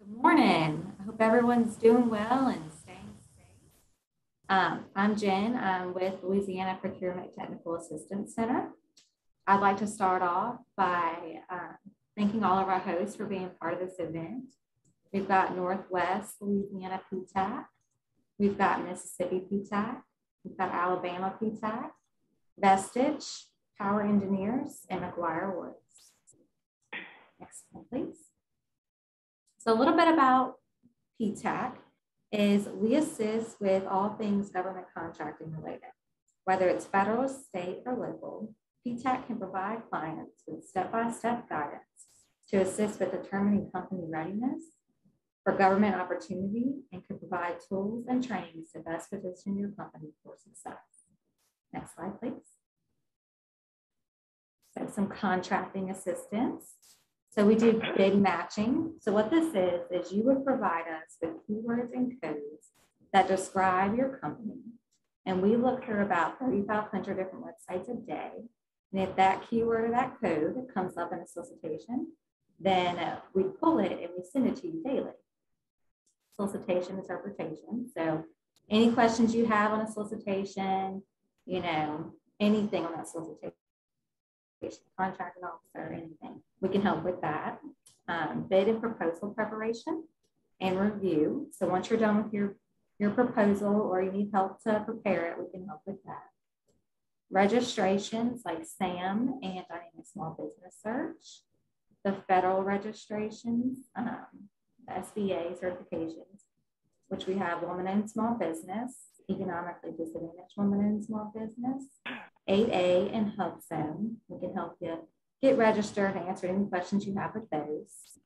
Good morning. I hope everyone's doing well and staying safe. I'm Jen. I'm with Louisiana Procurement Technical Assistance Center. I'd like to start off by thanking all of our hosts for being part of this event. We've got Northwest Louisiana PTAC. We've got Mississippi PTAC. We've got Alabama PTAC, Vestige, Power Engineers, and McGuire Woods. Next one, please. So a little bit about PTAC is we assist with all things government contracting related. Whether it's federal, state, or local, PTAC can provide clients with step-by-step guidance to assist with determining company readiness for government opportunity and can provide tools and trainings to best position your company for success. Next slide, please. So some contracting assistance. So we do bid matching. So what this is you would provide us with keywords and codes that describe your company. And we look through about 3,500 different websites a day. And if that keyword or that code comes up in a solicitation, then we pull it and we send it to you daily. Solicitation interpretation. So any questions you have on a solicitation, you know, anything on that solicitation, contracting officer, anything, we can help with that. Bid and proposal preparation and review. So once you're done with your proposal or you need help to prepare it, we can help with that. Registrations like SAM and Dynamic Small Business Search. The federal registrations, the SBA certifications, which we have woman-owned small business, economically disadvantaged woman-owned small business, 8A and Hub Zone. We can help you get registered and answer any questions you have with those.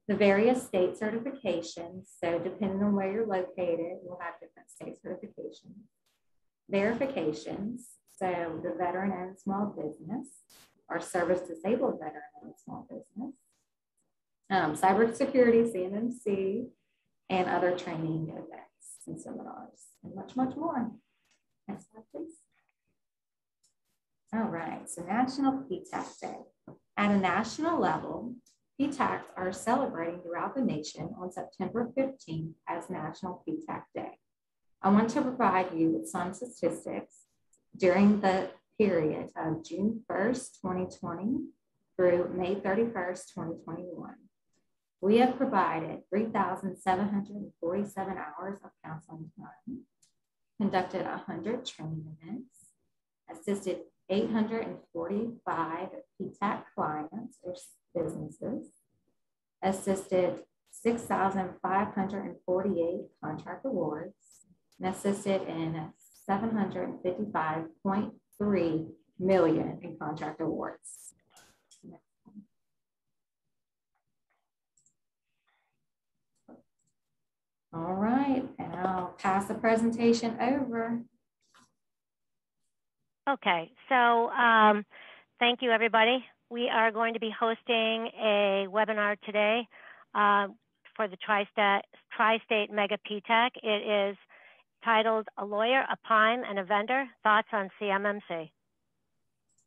The various state certifications. So depending on where you're located, we'll have different state certifications. Verifications. So the veteran-owned small business or service-disabled veteran-owned small business. Cybersecurity, CMMC, and other training events and seminars, and much, much more. Next slide, please. All right, so National PTAC Day. At a national level, PTACs are celebrating throughout the nation on September 15th as National PTAC Day. I want to provide you with some statistics during the period of June 1st, 2020 through May 31st, 2021. We have provided 3,747 hours of counseling time, conducted 100 training events, assisted 845 PTAC clients or businesses, assisted 6,548 contract awards, and assisted in 755.3 million in contract awards. All right, and I'll pass the presentation over. Okay, so thank you, everybody. We are going to be hosting a webinar today for the Tri-State Mega PTAC. It is titled A Lawyer, a Prime, and a Vendor, Thoughts on CMMC.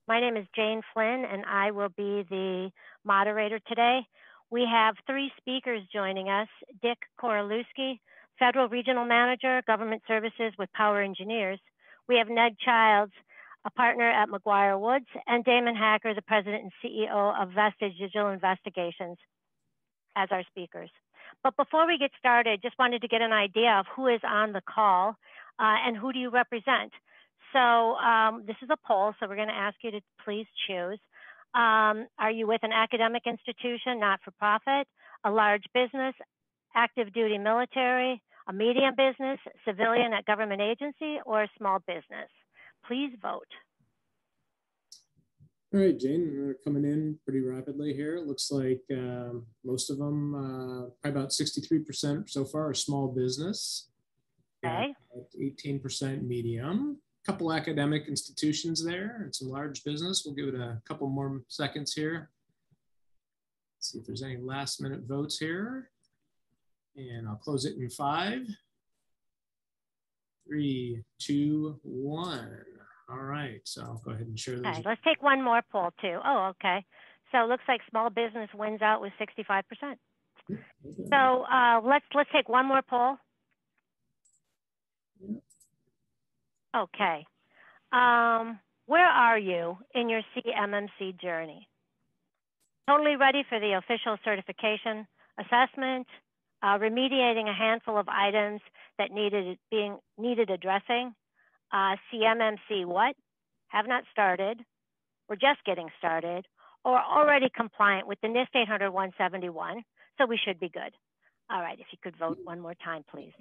My name is Jane Flynn, and I will be the moderator today. We have three speakers joining us: Dick Korolewski, Federal Regional Manager, Government Services with Power Engineers. We have Ned Childs, a partner at McGuire Woods, and Damon Hacker, the President and CEO of Vestige Digital Investigations, as our speakers. But before we get started, just wanted to get an idea of who is on the call and who do you represent. So this is a poll, so we're going to ask you to please choose. Are you with an academic institution, not-for-profit, a large business, active duty military, a medium business, civilian at government agency, or a small business? Please vote. All right, Jane, we're coming in pretty rapidly here. It looks like most of them, probably about 63% so far, are small business. Okay. 18% medium. A couple academic institutions there and some large business. We'll give it a couple more seconds here. Let's see if there's any last minute votes here. And I'll close it in 5, 3, 2, 1. All right, so I'll go ahead and share those. Okay, let's take one more poll too. Oh, okay. So it looks like small business wins out with 65%. So let's take one more poll. Okay. Where are you in your CMMC journey? Totally ready for the official certification assessment, remediating a handful of items that needed addressing. CMMC what? Have not started. We're just getting started, or already compliant with the NIST 800-171. So we should be good. All right, if you could vote one more time, please.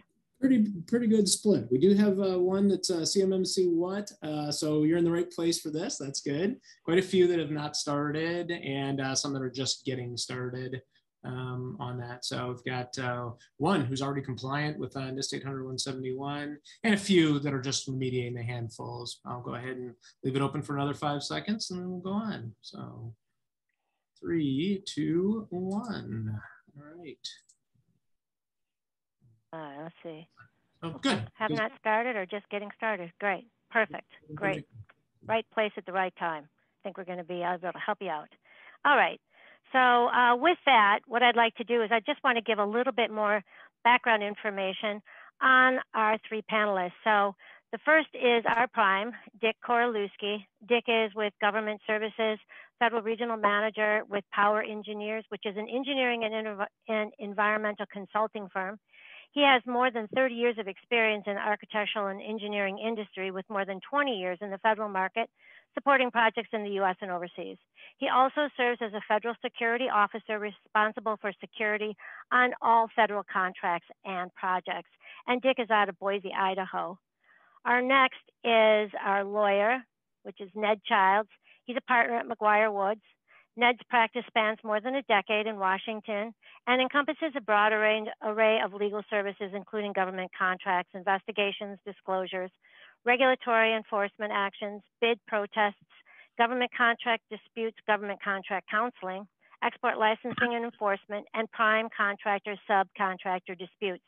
Pretty good split. We do have one that's CMMC what, so you're in the right place for this. That's good. Quite a few that have not started, and some that are just getting started on that. So we've got one who's already compliant with NIST 800-171, and a few that are just remediating the handfuls. I'll go ahead and leave it open for another 5 seconds, and then we'll go on. So 3, 2, 1. All right. Let's see. Oh, good. Have not started or just getting started. Great. Perfect. Great. Right place at the right time. I think we're going to be able to help you out. All right. So with that, what I'd like to do is I just want to give a little bit more background information on our 3 panelists. So the first is our prime, Dick Korolewski. Dick is with Government Services, Federal Regional Manager with Power Engineers, which is an engineering and environmental consulting firm. He has more than 30 years of experience in the architectural and engineering industry with more than 20 years in the federal market, supporting projects in the U.S. and overseas. He also serves as a federal security officer responsible for security on all federal contracts and projects. And Dick is out of Boise, Idaho. Our next is our lawyer, which is Ned Childs. He's a partner at McGuire Woods. Ned's practice spans more than a decade in Washington and encompasses a broad array of legal services, including government contracts, investigations, disclosures, regulatory enforcement actions, bid protests, government contract disputes, government contract counseling, export licensing and enforcement, and prime contractor subcontractor disputes.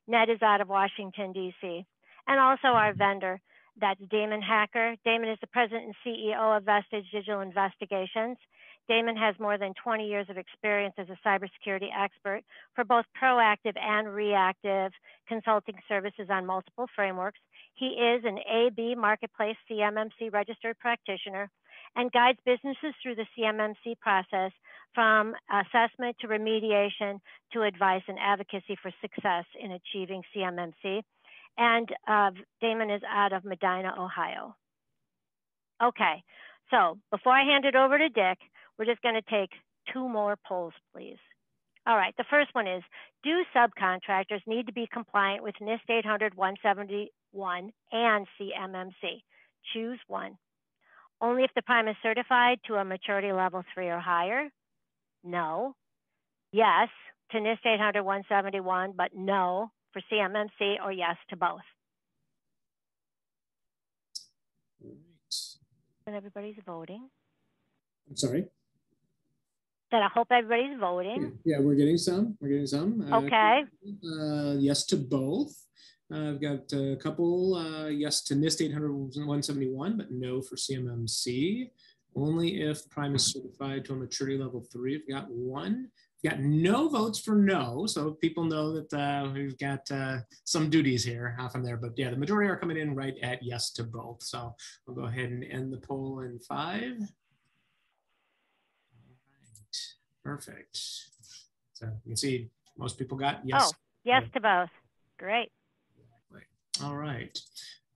Ned is out of Washington, D.C. And also our vendor, that's Damon Hacker. Damon is the president and CEO of Vestige Digital Investigations. Damon has more than 20 years of experience as a cybersecurity expert for both proactive and reactive consulting services on multiple frameworks. He is an AB Marketplace CMMC registered practitioner and guides businesses through the CMMC process from assessment to remediation to advice and advocacy for success in achieving CMMC. And Damon is out of Medina, Ohio. Okay, so before I hand it over to Dick, we're just going to take 2 more polls, please. All right, the first one is, do subcontractors need to be compliant with NIST 800-171 and CMMC? Choose one. Only if the prime is certified to a maturity level 3 or higher? No. Yes to NIST 800-171, but no for CMMC, or yes to both. And everybody's voting. I'm sorry? Said I hope everybody's voting. Yeah, we're getting some. We're getting some. Okay. Yes to both. I've got a couple yes to NIST 800-171, but no for CMMC. Only if the prime is certified to a maturity level 3. We've got 1. We've got no votes for no, so people know that we've got some duties here from there. But yeah, the majority are coming in right at yes to both. So we'll go ahead and end the poll in 5. All right, perfect. So you can see most people got yes. Oh, yes to both. Great. All right.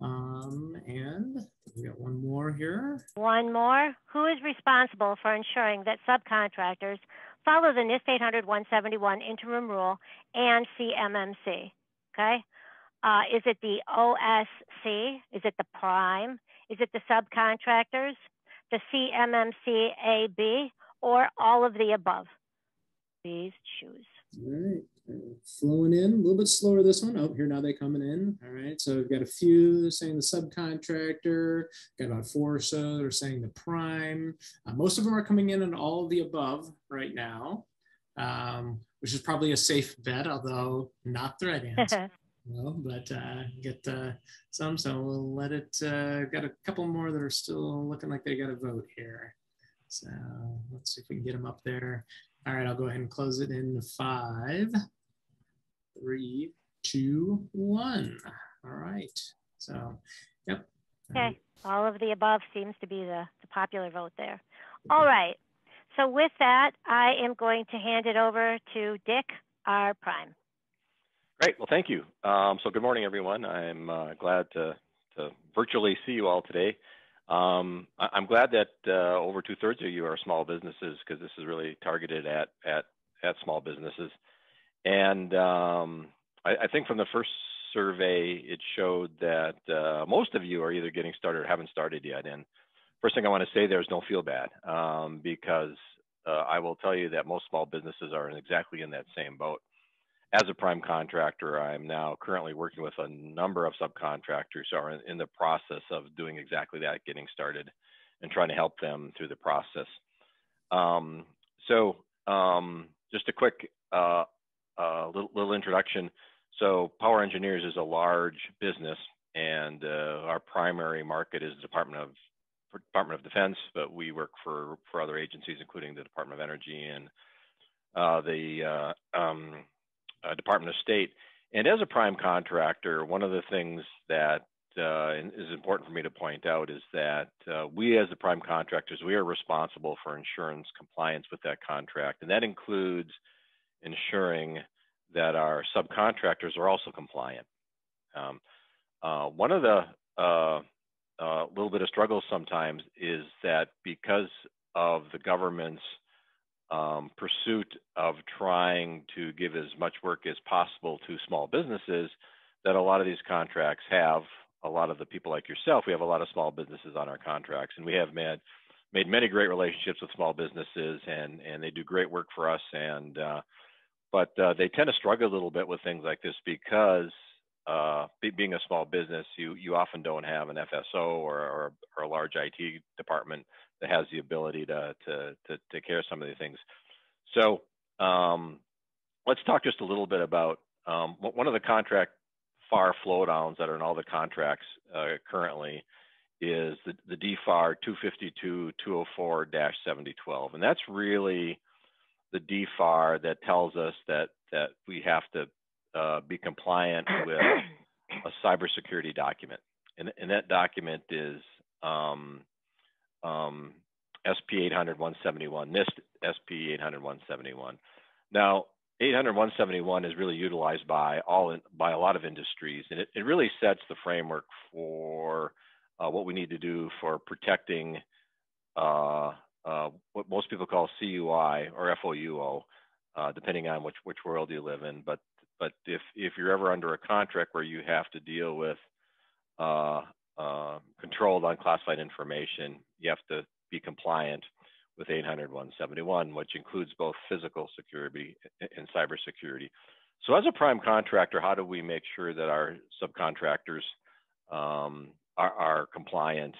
And we got one more here. One more. Who is responsible for ensuring that subcontractors follow the NIST 800-171 interim rule and CMMC? Okay. Is it the OSC? Is it the prime? Is it the subcontractors, the CMMC-AB, or all of the above? Please choose. All right. Flowing in a little bit slower this one. Oh, here now they coming in. All right, so we've got a few saying the subcontractor, got about 4 or so that are saying the prime. Most of them are coming in on all of the above right now, which is probably a safe bet, although not the right answer. No, but get some, so we'll let it, got a couple more that are still looking like they got a vote here. So let's see if we can get them up there. All right, I'll go ahead and close it in 5, 3, 2, 1. All right. So, yep. Okay. All of the above seems to be the popular vote there. All right. So with that, I am going to hand it over to Dick, our prime. Great. Well, thank you. So good morning, everyone. I'm glad to virtually see you all today. I'm glad that over 2/3 of you are small businesses, because this is really targeted at small businesses. And I think from the first survey, it showed that most of you are either getting started or haven't started yet. And first thing I want to say there is don't feel bad, because I will tell you that most small businesses are exactly in that same boat. As a prime contractor, I'm now currently working with a number of subcontractors who are in the process of doing exactly that, getting started and trying to help them through the process. Just a quick little introduction. So Power Engineers is a large business, and our primary market is the Department of Defense, but we work for other agencies, including the Department of Energy and the Department of State. And as a prime contractor, one of the things that is important for me to point out is that we as the prime contractors, we are responsible for insurance compliance with that contract. And that includes ensuring that our subcontractors are also compliant. One of the little bit of struggles sometimes is that because of the government's pursuit of trying to give as much work as possible to small businesses, that a lot of these contracts have a lot of the people like yourself. We have a lot of small businesses on our contracts, and we have made many great relationships with small businesses, and they do great work for us. And but they tend to struggle a little bit with things like this because being a small business, you often don't have an FSO or a large IT department that has the ability to take care of some of these things. So let's talk just a little bit about one of the contract FAR flow downs that are in all the contracts currently is the DFAR 252-204-7012. And that's really the DFAR that tells us that we have to be compliant with a cybersecurity document. And that document is SP 800-171, NIST SP 800-171. Now, 800-171 is really utilized by a lot of industries, and it really sets the framework for what we need to do for protecting what most people call CUI or FOUO, depending on which world you live in. But if you're ever under a contract where you have to deal with controlled unclassified information, you have to be compliant with 800-171, which includes both physical security and cybersecurity. So as a prime contractor, how do we make sure that our subcontractors are compliant?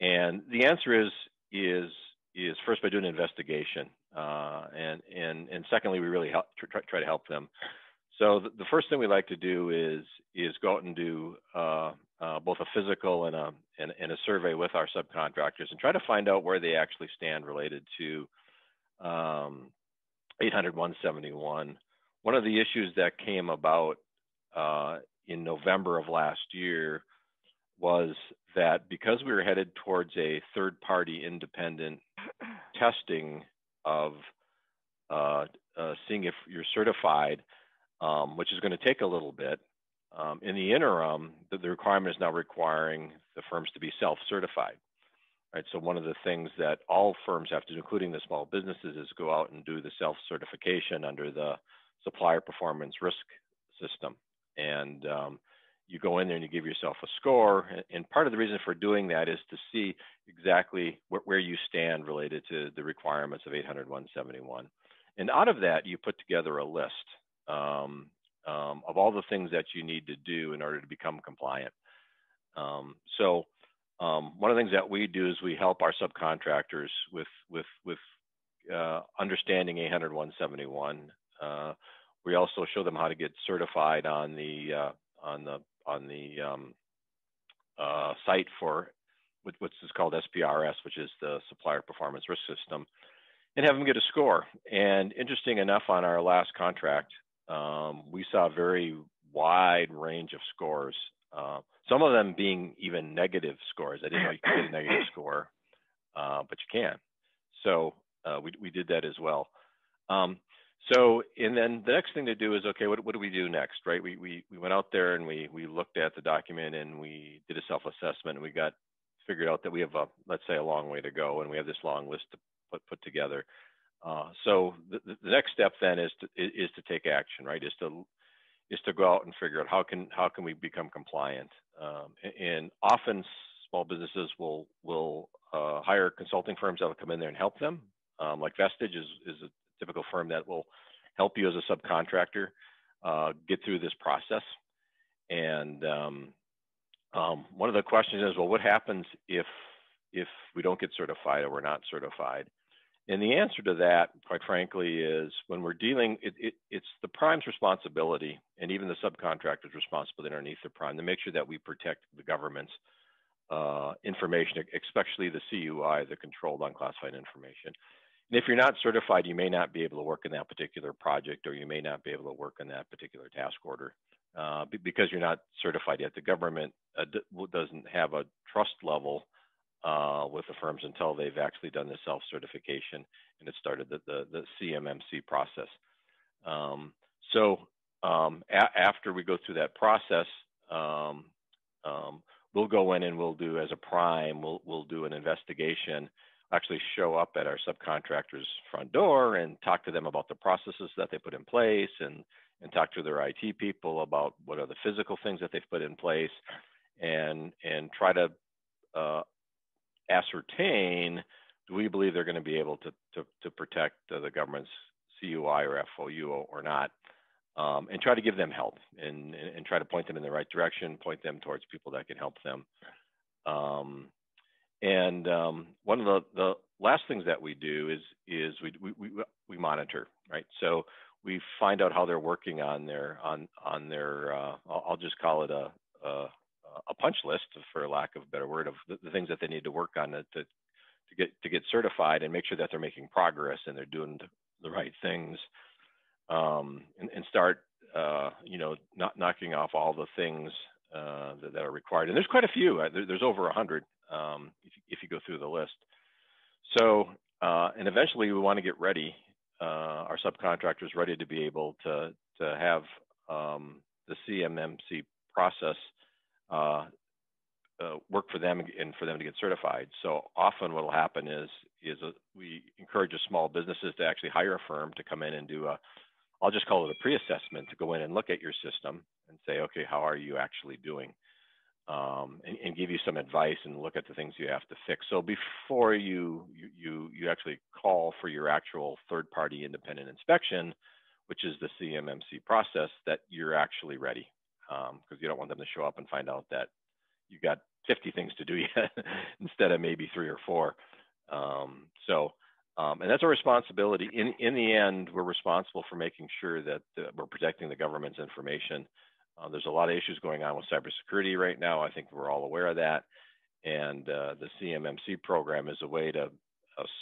And the answer is first by doing an investigation, and secondly, we really try to help them. So the first thing we like to do is go out and do both a physical and a survey with our subcontractors and try to find out where they actually stand related to 800-171. One of the issues that came about in November of last year was that because we were headed towards a third-party independent testing of seeing if you're certified, which is going to take a little bit. In the interim, the requirement is now requiring the firms to be self-certified. Right? So one of the things that all firms have to do, including the small businesses, is go out and do the self-certification under the supplier performance risk system. And you go in there and you give yourself a score. And part of the reason for doing that is to see exactly where you stand related to the requirements of 800-171. And out of that, you put together a list of all the things that you need to do in order to become compliant. One of the things that we do is we help our subcontractors with understanding 800-171. We also show them how to get certified on the site for what's called SPRS, which is the Supplier Performance Risk System, and have them get a score. And interesting enough, on our last contract, we saw a very wide range of scores. Some of them being even negative scores. I didn't know you could get a negative score, but you can. So we did that as well. And then the next thing to do is, okay, what do we do next, right? We went out there and we looked at the document and we did a self-assessment, and we figured out that we have let's say a long way to go, and we have this long list to put together. So the next step then is to take action, right? Is to go out and figure out how can we become compliant. And often small businesses will hire consulting firms that will come in there and help them. Like Vestige is a typical firm that will help you as a subcontractor get through this process. And one of the questions is, well, what happens if we don't get certified or we're not certified? And the answer to that, quite frankly, is when we're dealing, it's the prime's responsibility, and even the subcontractor's responsibility underneath the prime, to make sure that we protect the government's information, especially the CUI, the controlled unclassified information. And if you're not certified, you may not be able to work in that particular project, or you may not be able to work in that particular task order because you're not certified yet. The government doesn't have a trust level with the firms until they've actually done the self-certification and it started the CMMC process. After we go through that process, we'll go in and we'll do, as a prime, we'll do an investigation, actually show up at our subcontractor's front door and talk to them about the processes that they put in place, and talk to their IT people about what are the physical things that they've put in place, and try to ascertain, do we believe they're going to be able to protect the government's CUI or FOU or not, and try to give them help and try to point them in the right direction, point them towards people that can help them. One of the last things that we do is we monitor, right? So we find out how they're working on their I'll just call it a punch list, for lack of a better word, of the things that they need to work on to get certified, and make sure that they're making progress and they're doing the right things, and start not knocking off all the things that are required. And there's quite a few. There's over 100 if you go through the list. So and eventually we want to get ready, our subcontractors ready to be able to have the CMMC process work for them and for them to get certified. So often what will happen is we encourage small businesses to actually hire a firm to come in and do I'll just call it a pre-assessment, to go in and look at your system and say, okay, how are you actually doing? And give you some advice and look at the things you have to fix. So before you actually call for your actual third-party independent inspection, which is the CMMC process, that you're actually ready, because you don't want them to show up and find out that you got 50 things to do yet instead of maybe 3 or 4. And that's our responsibility. In the end, we're responsible for making sure that we're protecting the government's information. There's a lot of issues going on with cybersecurity right now. I think we're all aware of that. And the CMMC program is a way to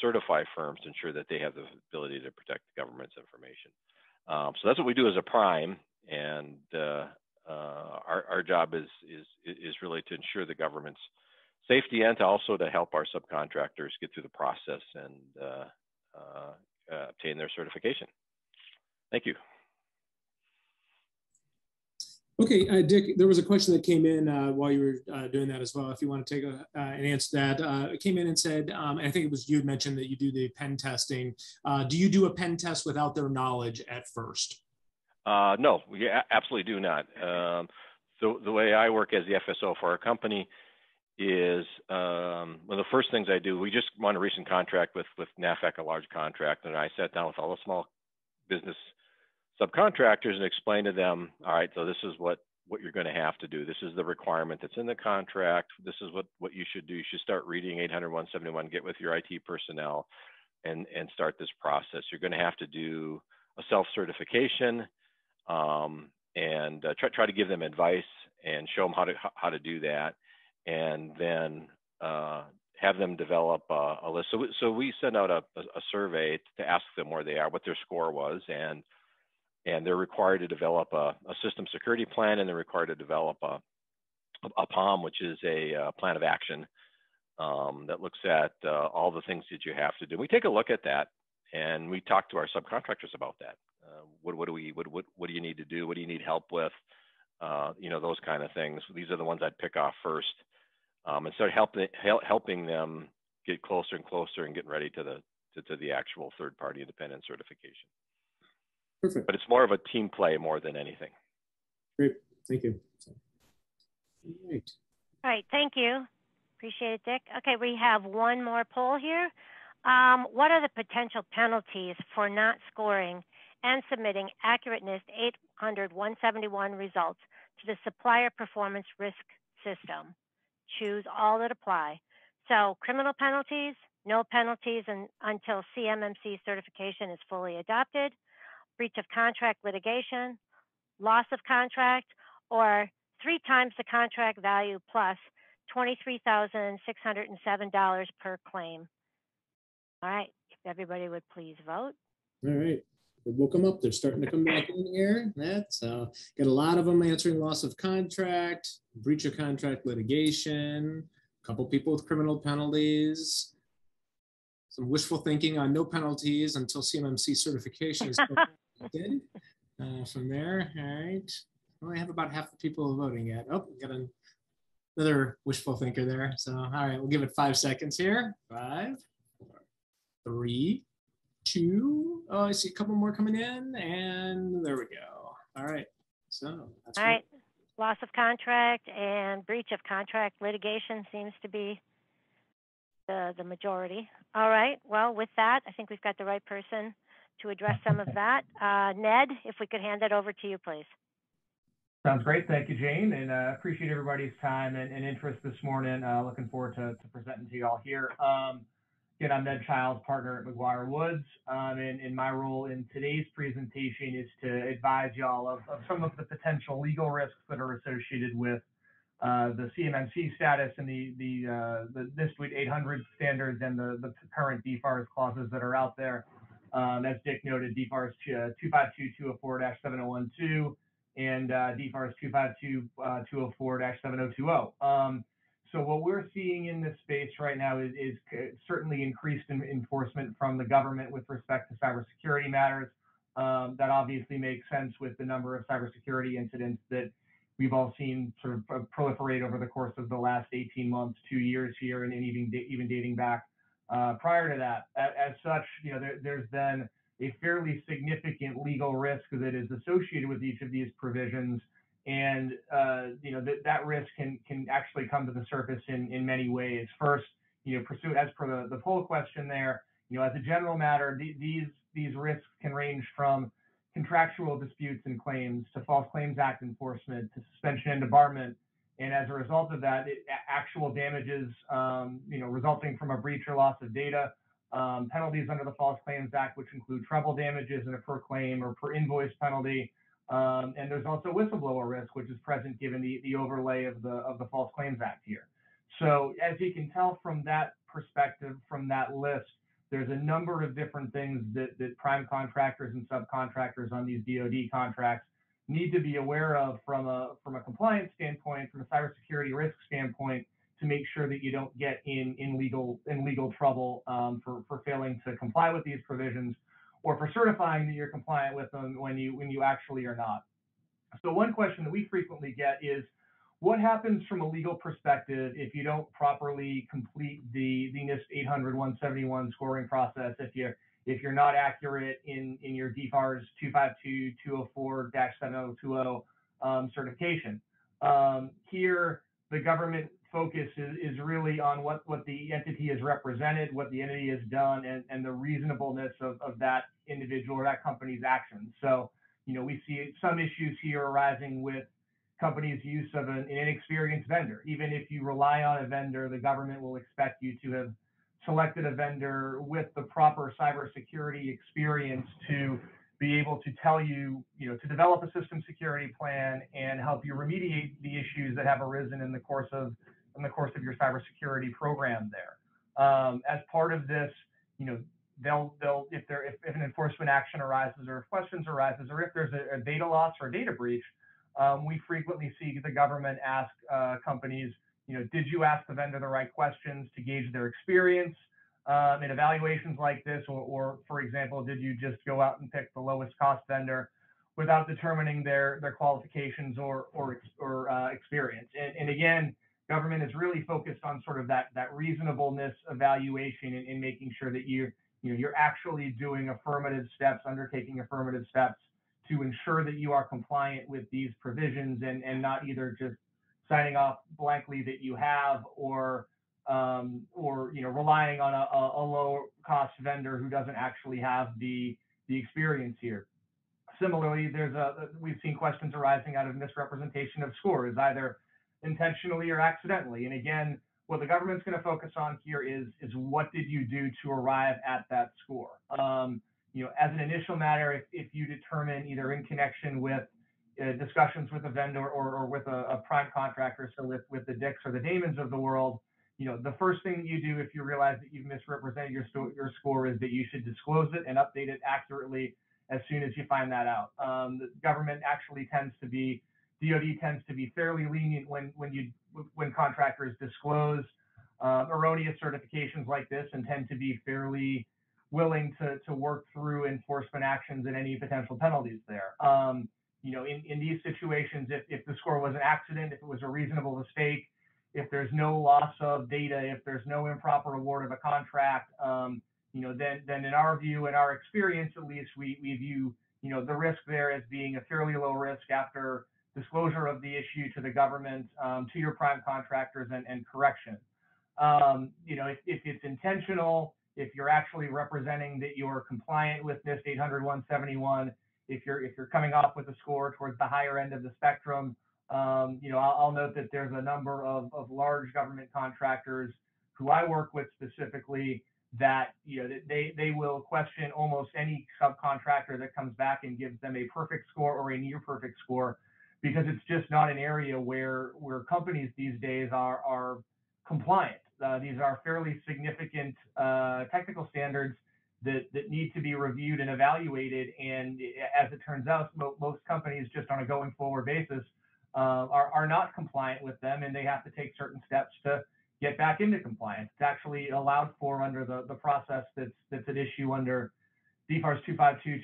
certify firms to ensure that they have the ability to protect the government's information. So that's what we do as a prime. And our job is really to ensure the government's safety, and to also to help our subcontractors get through the process and obtain their certification. Thank you. Okay, Dick, there was a question that came in while you were doing that as well. If you want to take and answer that, it came in and said, and I think it was you had mentioned that you do the pen testing. Do you do a pen test without their knowledge at first? No, we absolutely do not. The way I work as the FSO for our company is one of the first things I do. We just won a recent contract with NAFEC, a large contract, and I sat down with all the small business subcontractors and explained to them, all right, so this is what you're going to have to do. This is the requirement that's in the contract. This is what you should do. You should start reading 800-171, get with your IT personnel and start this process. You're going to have to do a self-certification and try to give them advice and show them how to do that, and then have them develop a list. So we send out a survey to ask them where they are, what their score was, and and they're required to develop a system security plan, and they're required to develop a POM, which is a plan of action that looks at all the things that you have to do. We take a look at that, and we talk to our subcontractors about that. What do you need to do? What do you need help with? Those kind of things. These are the ones I'd pick off first, and start helping them get closer and closer and getting ready to the actual third-party independent certification. Perfect. But it's more of a team play more than anything. Great, thank you. All right, thank you. Appreciate it, Dick. Okay, we have one more poll here. What are the potential penalties for not scoring and submitting accurate NIST 800-171 results to the supplier performance risk system? Choose all that apply. So criminal penalties, no penalties until CMMC certification is fully adopted, breach of contract litigation, loss of contract, or 3 times the contract value plus $23,607 per claim. All right, if everybody would please vote. All right, we'll come up. They're starting to come back in here. Got a lot of them answering loss of contract, breach of contract litigation, a couple people with criminal penalties, some wishful thinking on no penalties until CMMC certification is completed. From there, all right. We only have about half the people voting yet. Oh, we got another wishful thinker there. So, all right, we'll give it 5 seconds here. 5, 4, 3, 2. Oh, I see a couple more coming in, and there we go. All right. So that's all right. Loss of contract and breach of contract litigation seems to be the majority. All right. Well, with that, I think we've got the right person to address some of that. Ned, if we could hand that over to you, please. Sounds great. Thank you, Jane, and appreciate everybody's time and interest this morning. Looking forward to presenting to you all here. Again, I'm Ned Childs, partner at McGuire Woods, and my role in today's presentation is to advise y'all of some of the potential legal risks that are associated with the CMMC status and the NIST 800 standards and the current DFARS clauses that are out there. As Dick noted, DFARS 252-204-7012 and DFARS 252-204-7020. So what we're seeing in this space right now is certainly increased enforcement from the government with respect to cybersecurity matters. That obviously makes sense with the number of cybersecurity incidents that we've all seen sort of proliferate over the course of the last 18 months, 2 years here, and even dating back prior to that. As such, there's been a fairly significant legal risk that is associated with each of these provisions, and that risk can actually come to the surface in many ways. First, pursue as per the poll question there. As a general matter, these risks can range from contractual disputes and claims to False Claims Act enforcement to suspension and debarment. And as a result of that, actual damages, resulting from a breach or loss of data, penalties under the False Claims Act, which include treble damages and a per claim or per invoice penalty. And there's also whistleblower risk, which is present given the overlay of the False Claims Act here. So as you can tell from that perspective, from that list, there's a number of different things that prime contractors and subcontractors on these DoD contracts need to be aware of from a compliance standpoint, from a cybersecurity risk standpoint, to make sure that you don't get in legal trouble for failing to comply with these provisions, or for certifying that you're compliant with them when you actually are not. So one question that we frequently get is, what happens from a legal perspective if you don't properly complete the NIST 800-171 scoring process, if you're not accurate in your DFARS 252-204-7020 certification? Here, the government focus is really on what the entity has represented, what the entity has done, and the reasonableness of that individual or that company's actions. So, we see some issues here arising with companies' use of an inexperienced vendor. Even if you rely on a vendor, the government will expect you to have selected a vendor with the proper cybersecurity experience to be able to tell you, to develop a system security plan and help you remediate the issues that have arisen in the course of your cybersecurity program there. As part of this, if an enforcement action arises or if questions arises or if there's a data loss or a data breach, we frequently see the government ask companies, did you ask the vendor the right questions to gauge their experience in evaluations like this, or for example, did you just go out and pick the lowest cost vendor without determining their qualifications or experience? And again, government is really focused on sort of that reasonableness evaluation and making sure that you're actually doing affirmative steps, undertaking affirmative steps to ensure that you are compliant with these provisions and not either just signing off blankly that you have or relying on a low cost vendor who doesn't actually have the experience here. Similarly, we've seen questions arising out of misrepresentation of scores, either intentionally or accidentally. And again, what the government's going to focus on here is what did you do to arrive at that score? As an initial matter, if you determine either in connection with discussions with a vendor or with a prime contractor, so with the Dicks or the Damons of the world, the first thing that you do if you realize that you've misrepresented your score is that you should disclose it and update it accurately as soon as you find that out. The government actually DoD tends to be fairly lenient when contractors disclose erroneous certifications like this and tend to be fairly willing to work through enforcement actions and any potential penalties there. In these situations, if the score was an accident, if it was a reasonable mistake, if there's no loss of data, if there's no improper award of a contract, then in our view, in our experience at least, we view the risk there as being a fairly low risk after disclosure of the issue to the government, to your prime contractors and correction. If it's intentional, if you're actually representing that you're compliant with NIST 800-171, if you're coming off with a score towards the higher end of the spectrum, I'll note that there's a number of large government contractors who I work with specifically that they will question almost any subcontractor that comes back and gives them a perfect score or a near perfect score, because it's just not an area where companies these days are compliant. These are fairly significant technical standards that need to be reviewed and evaluated. And as it turns out, most companies just on a going forward basis are not compliant with them, and they have to take certain steps to get back into compliance. It's actually allowed for under the process that's at issue under DFARS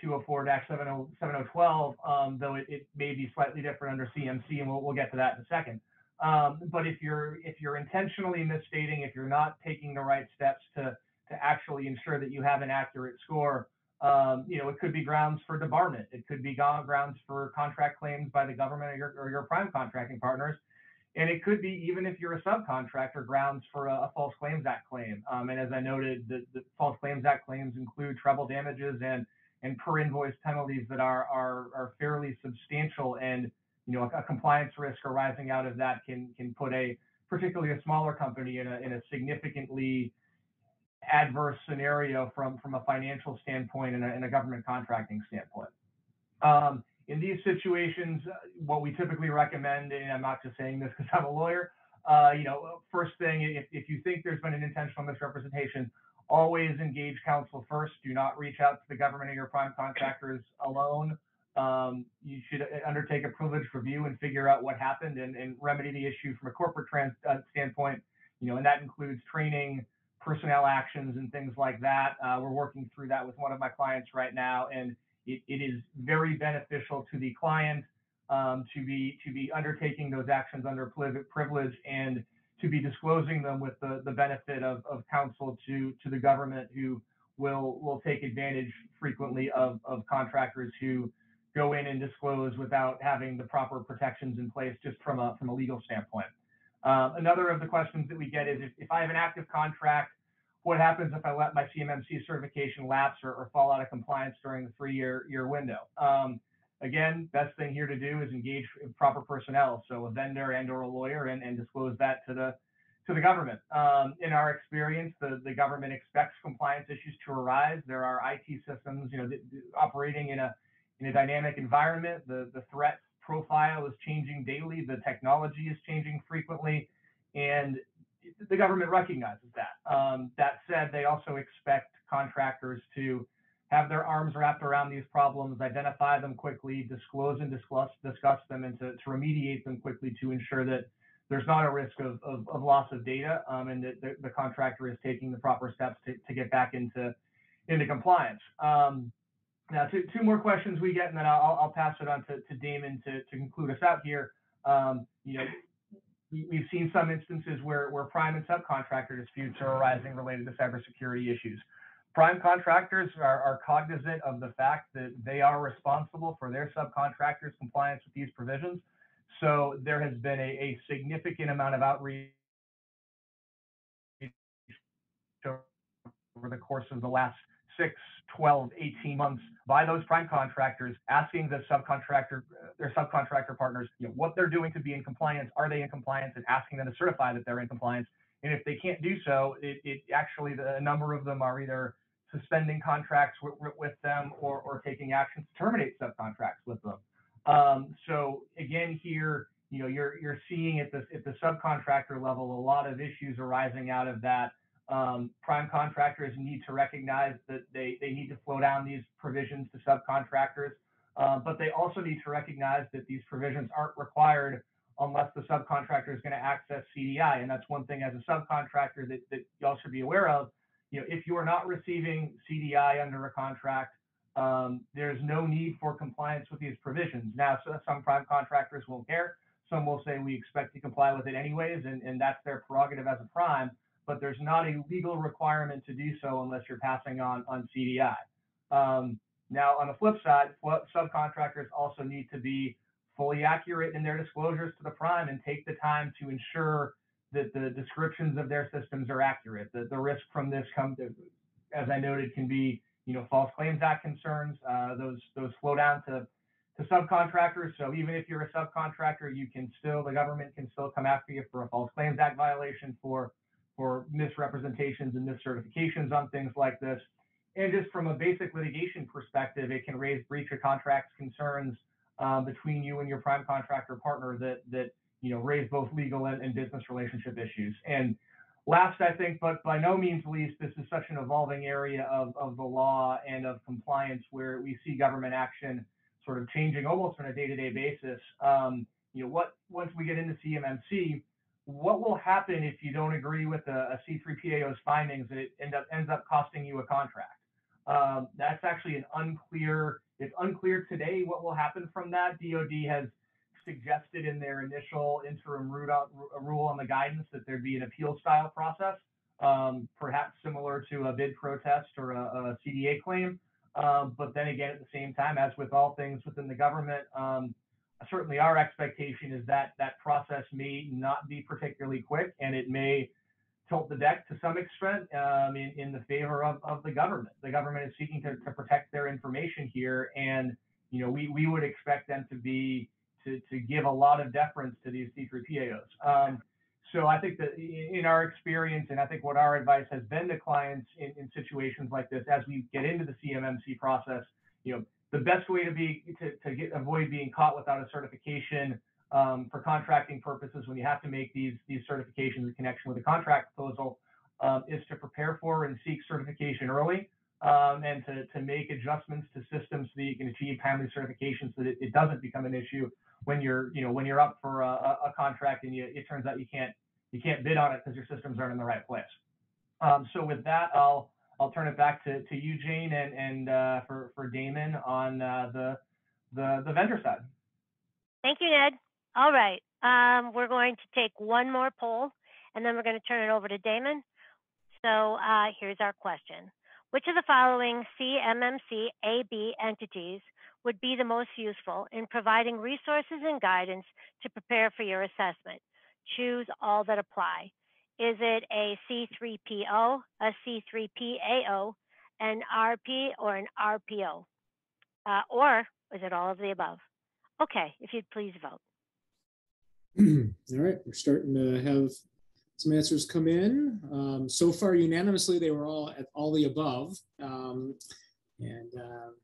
252-204-7012, though it may be slightly different under CMC, and we'll get to that in a second. But if you're intentionally misstating, if you're not taking the right steps to actually ensure that you have an accurate score, it could be grounds for debarment. It could be grounds for contract claims by the government or your prime contracting partners. And it could be, even if you're a subcontractor, grounds for a False Claims Act claim. And as I noted, the False Claims Act claims include treble damages and per invoice penalties that are fairly substantial. And a compliance risk arising out of that can put particularly a smaller company in a significantly adverse scenario from a financial standpoint and a government contracting standpoint. In these situations, what we typically recommend, and I'm not just saying this because I'm a lawyer, first thing, if you think there's been an intentional misrepresentation, always engage counsel first. Do not reach out to the government or your prime contractors alone. You should undertake a privileged review and figure out what happened and remedy the issue from a corporate standpoint, and that includes training, personnel actions, and things like that. We're working through that with one of my clients right now, and it is very beneficial to the client to be undertaking those actions under privilege and to be disclosing them with the benefit of counsel to the government, who will take advantage frequently of contractors who go in and disclose without having the proper protections in place just from a legal standpoint. Another of the questions that we get is, if I have an active contract, what happens if I let my CMMC certification lapse or fall out of compliance during the 3-year window? Again, best thing here to do is engage proper personnel, so a vendor and/or a lawyer, and disclose that to the government. In our experience, the government expects compliance issues to arise. There are IT systems, operating in a dynamic environment. The threat profile is changing daily. The technology is changing frequently, and the government recognizes that. That said, they also expect contractors to have their arms wrapped around these problems, identify them quickly, disclose and discuss them, and to remediate them quickly to ensure that there's not a risk of loss of data, and that the contractor is taking the proper steps to get back into compliance. Now, two more questions we get, and then I'll pass it on to Damon to conclude us out here. We've seen some instances where prime and subcontractor disputes are arising related to cybersecurity issues. Prime contractors are cognizant of the fact that they are responsible for their subcontractors' compliance with these provisions. So there has been a significant amount of outreach over the course of the last 6, 12, 18 months by those prime contractors, asking their subcontractor partners, what they're doing to be in compliance. Are they in compliance? And asking them to certify that they're in compliance. And if they can't do so, it actually, a number of them are either suspending contracts with them or taking actions to terminate subcontracts with them. So again, here, you're seeing at the subcontractor level a lot of issues arising out of that. Prime contractors need to recognize that they need to slow down these provisions to subcontractors, but they also need to recognize that these provisions aren't required unless the subcontractor is going to access CDI. And that's one thing as a subcontractor that y'all should be aware of. If you are not receiving CDI under a contract, there's no need for compliance with these provisions. Now, some prime contractors won't care. Some will say we expect to comply with it anyways, and that's their prerogative as a prime, but there's not a legal requirement to do so unless you're passing on CDI. Now, on the flip side, subcontractors also need to be fully accurate in their disclosures to the prime and take the time to ensure that the descriptions of their systems are accurate. The risk from this as I noted, can be False Claims Act concerns. Those flow down to subcontractors. So even if you're a subcontractor, the government can still come after you for a False Claims Act violation for misrepresentations and miscertifications on things like this. And just from a basic litigation perspective, it can raise breach of contracts concerns between you and your prime contractor partner that raise both legal and business relationship issues. And last, I think, but by no means least, this is such an evolving area of the law and of compliance where we see government action sort of changing almost on a day-to-day basis. Once we get into CMMC, what will happen if you don't agree with a C3PAO's findings and it ends up costing you a contract? That's actually it's unclear today what will happen from that. DoD has suggested in their initial interim rule on the guidance that there'd be an appeal style process, perhaps similar to a bid protest or a CDA claim. But then again, at the same time, as with all things within the government, certainly our expectation is that that process may not be particularly quick, and it may tilt the deck to some extent in the favor of the government. The government is seeking to protect their information here, and we would expect them to give a lot of deference to these C3PAOs. So I think that in our experience, and I think what our advice has been to clients in situations like this, as we get into the CMMC process, the best way to avoid being caught without a certification for contracting purposes when you have to make these certifications in connection with a contract proposal is to prepare for and seek certification early, and to make adjustments to systems so that you can achieve timely certification so that it doesn't become an issue when you're up for a contract and it turns out you can't bid on it because your systems aren't in the right place. So with that, I'll turn it back to you, Jane, and for Damon on the vendor side. Thank you, Ned. All right, we're going to take one more poll, and then we're going to turn it over to Damon. So here's our question. Which of the following CMMC-AB entities would be the most useful in providing resources and guidance to prepare for your assessment? Choose all that apply. Is it a C3PO, a C3PAO, an RP, or an RPO? Or is it all of the above? Okay, if you'd please vote. All right, we're starting to have some answers come in. So far, unanimously, they were all at all the above. And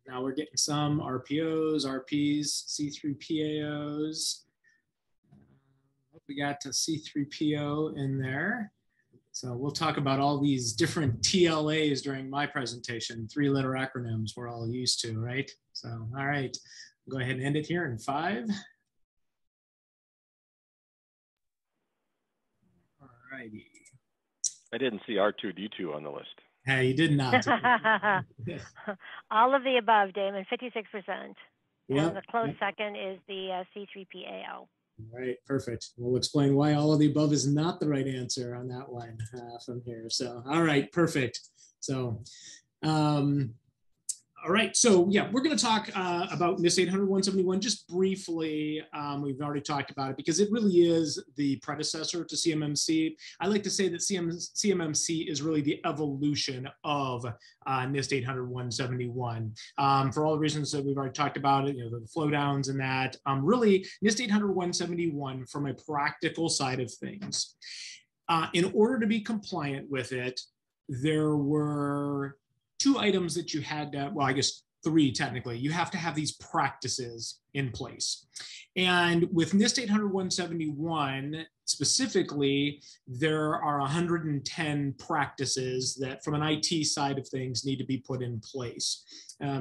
now we're getting some RPOs, RPs, C3PAOs. We got a C3PO in there. So we'll talk about all these different TLAs during my presentation, 3-letter acronyms we're all used to, right? So, all right, go ahead and end it here in 5. All righty. I didn't see R2D2 on the list. Hey, you did not. All of the above, Damon, 56%. Yep, And the close yep. second is the C3PAO. All right, perfect. We'll explain why all of the above is not the right answer on that one from here. So, all right, perfect. So, all right, so yeah, we're going to talk about NIST 800-171 just briefly. We've already talked about it because it really is the predecessor to CMMC. I like to say that CMMC is really the evolution of NIST 800-171. For all the reasons that we've already talked about, it, the flow downs and that. Really, NIST 800-171 from a practical side of things. In order to be compliant with it, there were 2 items that you had to, well, I guess 3 technically. You have to have these practices in place. And with NIST 800-171 specifically, there are 110 practices that from an IT side of things need to be put in place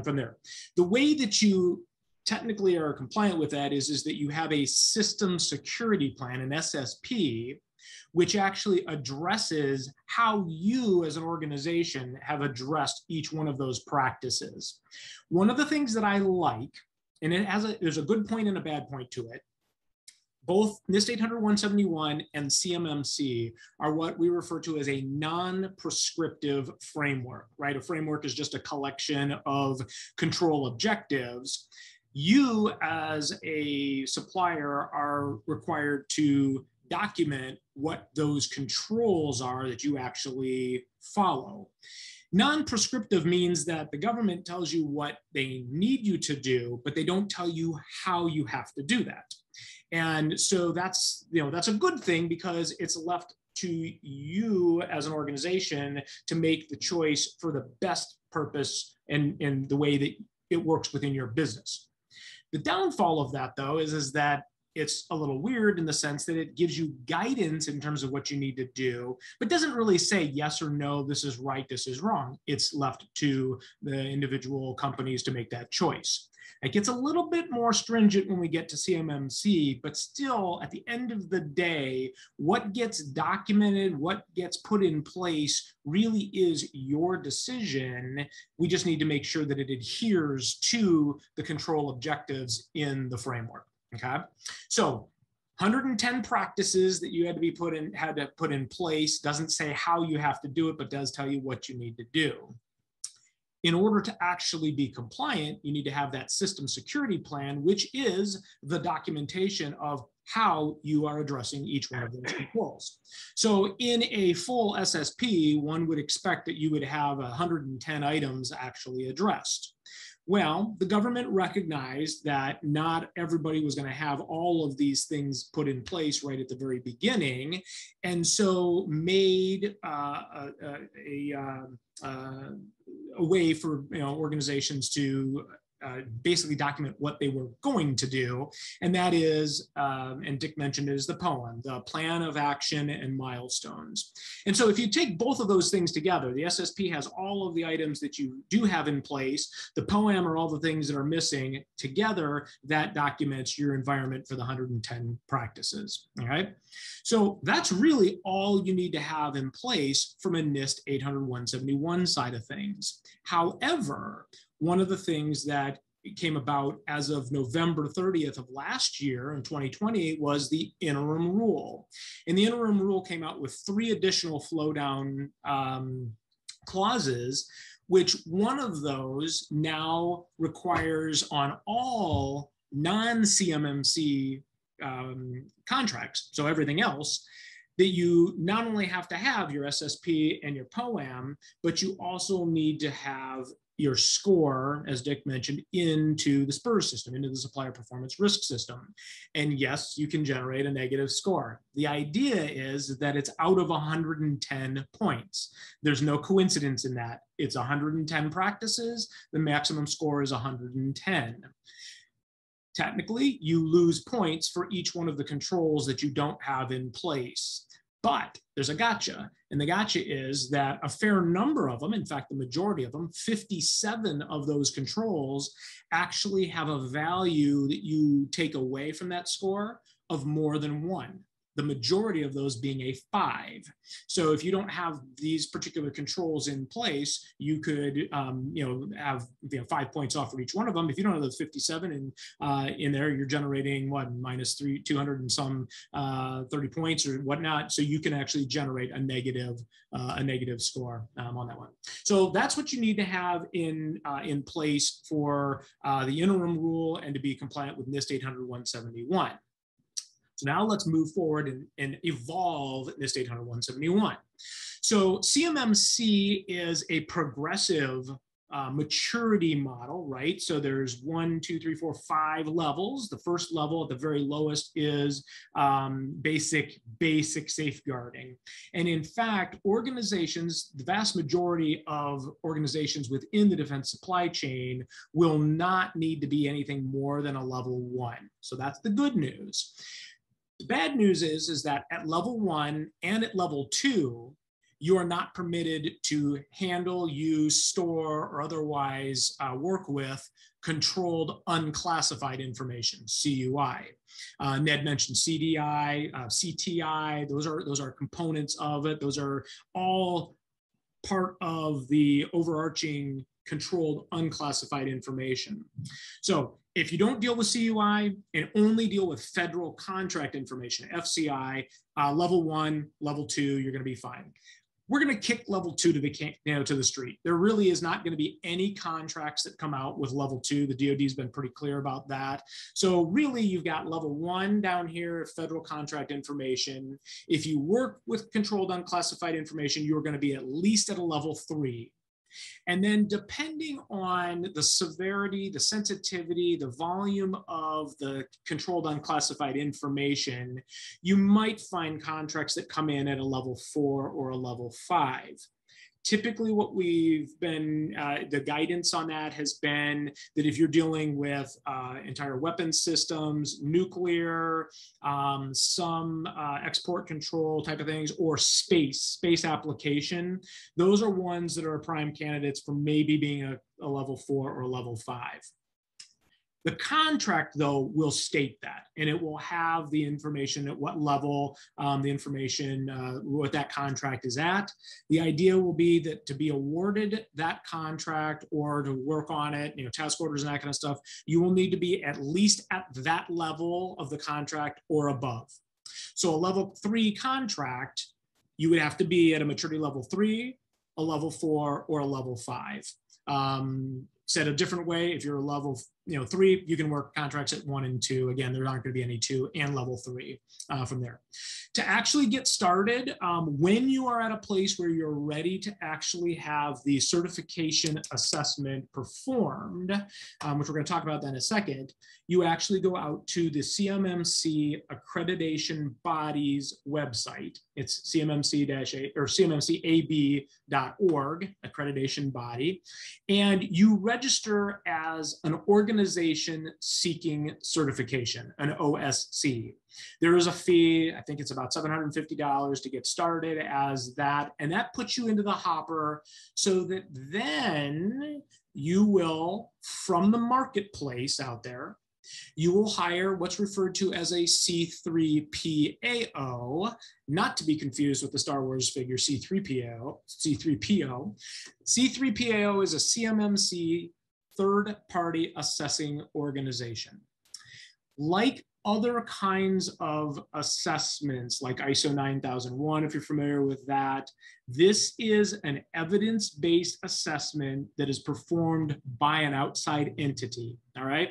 from there. The way that you technically are compliant with that is that you have a system security plan, an SSP, which actually addresses how you as an organization have addressed each one of those practices. One of the things that I like, and there's a good point and a bad point to it, both NIST 800-171 and CMMC are what we refer to as a non-prescriptive framework, right? A framework is just a collection of control objectives. You as a supplier are required to document what those controls are that you actually follow. Non-prescriptive means that the government tells you what they need you to do, but they don't tell you how you have to do that. And so that's a good thing because it's left to you as an organization to make the choice for the best purpose and the way that it works within your business. The downfall of that, though, is that it's a little weird in the sense that it gives you guidance in terms of what you need to do, but doesn't really say yes or no, this is right, this is wrong. It's left to the individual companies to make that choice. It gets a little bit more stringent when we get to CMMC, but still at the end of the day, what gets documented, what gets put in place really is your decision. We just need to make sure that it adheres to the control objectives in the framework. Okay, so 110 practices that you had to put in place. Doesn't say how you have to do it, but does tell you what you need to do. In order to actually be compliant, you need to have that system security plan, which is the documentation of how you are addressing each one of those controls. So in a full SSP, one would expect that you would have 110 items actually addressed. Well, the government recognized that not everybody was going to have all of these things put in place right at the very beginning, and so made a way for organizations to basically document what they were going to do, and that is, and Dick mentioned it, is the POEM, the Plan of Action and Milestones. And so if you take both of those things together, the SSP has all of the items that you do have in place, the POEM are all the things that are missing, together that documents your environment for the 110 practices, all right? So that's really all you need to have in place from a NIST 800-171 side of things. However, one of the things that came about as of November 30th of last year in 2020 was the interim rule. And the interim rule came out with 3 additional flow down clauses, which one of those now requires on all non-CMMC contracts, so everything else, that you not only have to have your SSP and your POEM, but you also need to have your score, as Dick mentioned, into the SPURS system, into the supplier performance risk system. And yes, you can generate a negative score. The idea is that it's out of 110 points. There's no coincidence in that. It's 110 practices. The maximum score is 110. Technically, you lose points for each one of the controls that you don't have in place. But there's a gotcha. And the gotcha is that a fair number of them, in fact, the majority of them, 57 of those controls actually have a value that you take away from that score of more than 1. The majority of those being a 5. So if you don't have these particular controls in place, you could, have 5 points off for each one of them. If you don't have those 57 in there, you're generating what, minus 200 and some 30 points or whatnot. So you can actually generate a negative score on that one. So that's what you need to have in place for the interim rule and to be compliant with NIST 800-171. So now let's move forward and evolve NIST 800-171. So CMMC is a progressive maturity model, right? So there's 1, 2, 3, 4, 5 levels. The first level at the very lowest is basic safeguarding. And in fact, organizations, the vast majority of organizations within the defense supply chain will not need to be anything more than a level 1. So that's the good news. The bad news is that at level 1 and at level 2, you are not permitted to handle, use, store, or otherwise work with controlled unclassified information, CUI. Ned mentioned CDI, CTI, those are components of it. Those are all part of the overarching controlled unclassified information. So if you don't deal with CUI and only deal with federal contract information, FCI, level 1, level 2, you're going to be fine. We're going to kick level 2 to the street. There really is not going to be any contracts that come out with level 2. The DoD has been pretty clear about that. So really, you've got level 1 down here, federal contract information. If you work with controlled unclassified information, you're going to be at least at a level 3. And then depending on the severity, the sensitivity, the volume of the controlled unclassified information, you might find contracts that come in at a level 4 or a level 5. Typically what we've been, the guidance on that has been that if you're dealing with entire weapons systems, nuclear, some export control type of things, or space application, those are ones that are prime candidates for maybe being a level 4 or a level 5. The contract, though, will state that, and it will have the information at what level the information, what that contract is at. The idea will be that to be awarded that contract or to work on it, task orders and that kind of stuff, you will need to be at least at that level of the contract or above. So a level 3 contract, you would have to be at a maturity level 3, a level 4, or a level 5. Said a different way, if you're a level 3, you can work contracts at 1 and 2. Again, there aren't going to be any 2 and level 3 from there. To actually get started, when you are at a place where you're ready to actually have the certification assessment performed, which we're going to talk about that in a second, you actually go out to the CMMC accreditation body's website. It's CMMC-AB.org, accreditation body, and you register as an organization seeking certification, an OSC. There is a fee, I think it's about $750 to get started as that, and that puts you into the hopper so that then you will, from the marketplace out there, you will hire what's referred to as a C3PAO, not to be confused with the Star Wars figure C3PO. C3PAO is a CMMC third-party assessing organization. Like other kinds of assessments, like ISO 9001, if you're familiar with that, this is an evidence-based assessment that is performed by an outside entity, all right?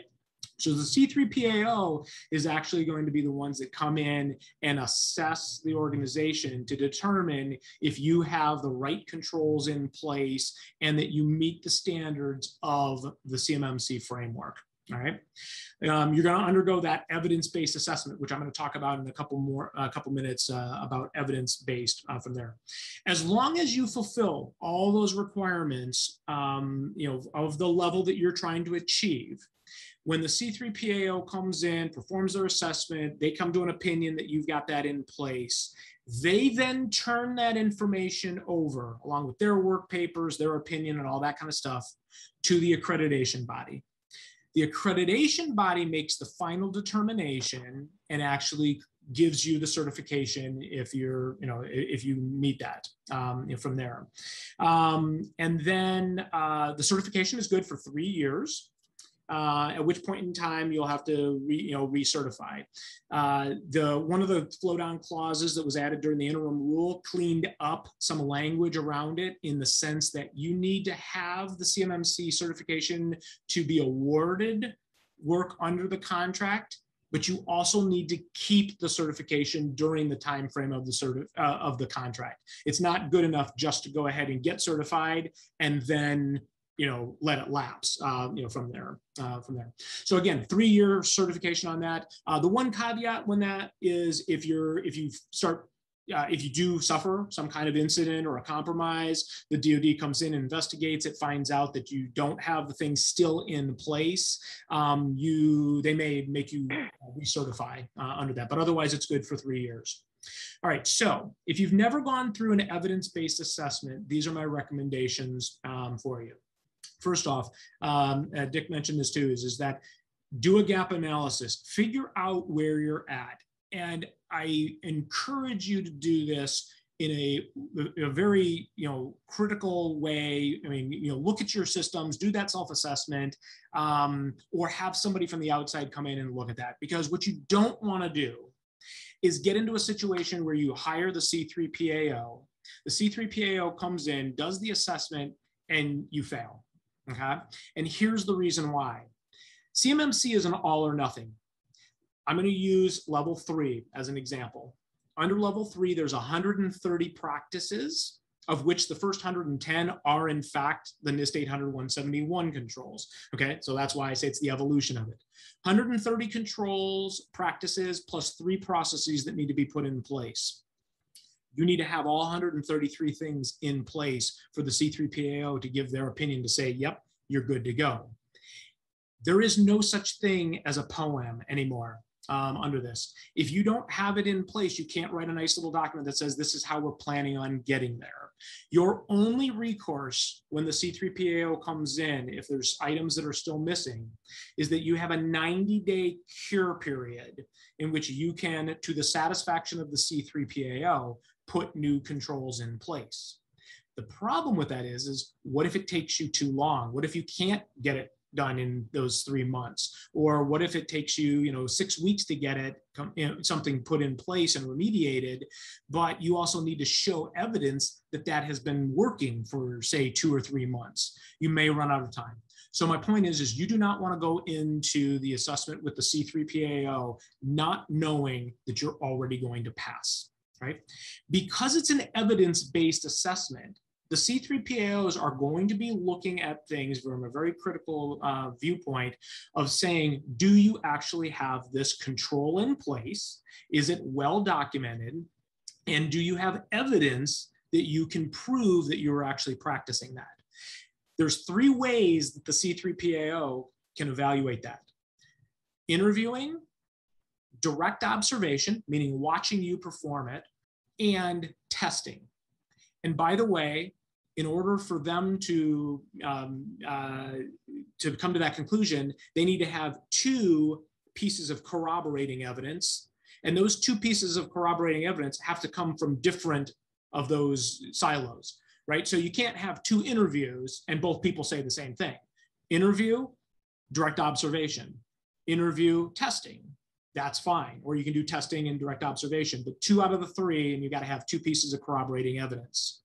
So the C3PAO is actually going to be the ones that come in and assess the organization to determine if you have the right controls in place and that you meet the standards of the CMMC framework. All right, you're going to undergo that evidence-based assessment, which I'm going to talk about in a couple minutes about evidence-based from there. As long as you fulfill all those requirements, of the level that you're trying to achieve, When the C3PAO comes in, performs their assessment, they come to an opinion that you've got that in place. They then turn that information over, along with their work papers, their opinion, and all that kind of stuff, to the accreditation body. The accreditation body makes the final determination and actually gives you the certification if you're, if you meet that from there. And then the certification is good for 3 years. At which point in time you'll have to recertify. One of the flow down clauses that was added during the interim rule cleaned up some language around it, in the sense that you need to have the CMMC certification to be awarded work under the contract, but you also need to keep the certification during the time frame of the contract. It's not good enough just to go ahead and get certified and then let it lapse, from there. So again, 3-year certification on that. The one caveat when that is, if you do suffer some kind of incident or a compromise, the DoD comes in and investigates it, finds out that you don't have the thing still in place, they may make you recertify under that, but otherwise it's good for 3 years. All right, so if you've never gone through an evidence-based assessment, these are my recommendations for you. First off, Dick mentioned this too, is that do a gap analysis, figure out where you're at. And I encourage you to do this in a very critical way. I mean, look at your systems, do that self-assessment, or have somebody from the outside come in and look at that. Because what you don't want to do is get into a situation where you hire the C3PAO. The C3PAO comes in, does the assessment, and you fail. Okay, and here's the reason why. CMMC is an all or nothing. I'm going to use level 3 as an example. Under level 3, there's 130 practices, of which the first 110 are in fact the NIST 800-171 controls. Okay, so that's why I say it's the evolution of it. 130 controls, practices, plus 3 processes that need to be put in place. You need to have all 133 things in place for the C3PAO to give their opinion to say, yep, you're good to go. There is no such thing as a poem anymore under this. If you don't have it in place, you can't write a nice little document that says this is how we're planning on getting there. Your only recourse when the C3PAO comes in, if there's items that are still missing, is that you have a 90-day cure period in which you can, to the satisfaction of the C3PAO, put new controls in place. The problem with that is what if it takes you too long? What if you can't get it done in those 3 months? Or what if it takes you, 6 weeks to get it, something put in place and remediated, but you also need to show evidence that that has been working for, say, 2 or 3 months. You may run out of time. So my point is you do not want to go into the assessment with the C3PAO not knowing that you're already going to pass. Right? Because it's an evidence-based assessment, the C3PAOs are going to be looking at things from a very critical viewpoint of saying, do you actually have this control in place? Is it well documented? And do you have evidence that you can prove that you're actually practicing that? There's 3 ways that the C3PAO can evaluate that. Interviewing, direct observation, meaning watching you perform it, and testing. And by the way, in order for them to come to that conclusion, they need to have 2 pieces of corroborating evidence. And those 2 pieces of corroborating evidence have to come from different of those silos, right? So you can't have 2 interviews and both people say the same thing. Interview, direct observation. Interview, testing. That's fine. Or you can do testing and direct observation, but 2 out of the 3, and you got to have 2 pieces of corroborating evidence.